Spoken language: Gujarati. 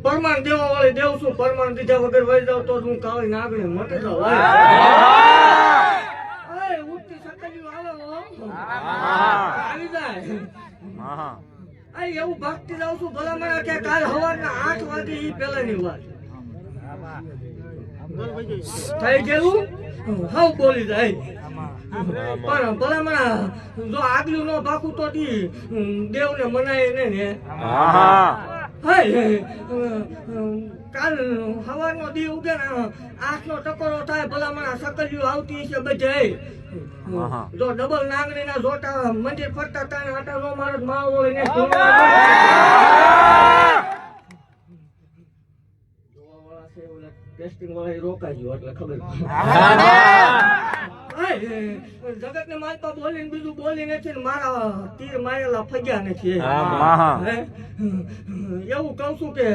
પરમાણ દેવા વાળી દેવ છું, પરમાણ દીધા વગર વહી જાવ તો હું કાળી નાગણી મટી જાઉં. ઉઠતી સકલીઓ આવે આવી જાય. એવું ભાગતી જાઉં છું ભલા મને કે કાલ સવારના 8 વાગે ઈ પેલાની વાત થઈ ગયેલું હાવ બોલી જાય. પણ ભલા મને જો આગલું ન ભાગું તો દેવ ને મનાય ને કાલ સવારનો દી ઉગે ને 8 નો ટકોરો થાય ભલા મને સકલીઓ આવતી છે બધે. જો ડબલ નાંગણી ના જોટા મંદિર ફરતા તાને આટા નો મારો માવો હોય ને ટેસ્ટિંગ વાળા રોકાઈ ગયો એટલે ખબર જગત ને માલપા બોલીને બીજું બોલી નથી ને મારા તીર મારેલા ફગ્યા નથી. એવું કઉ છું કે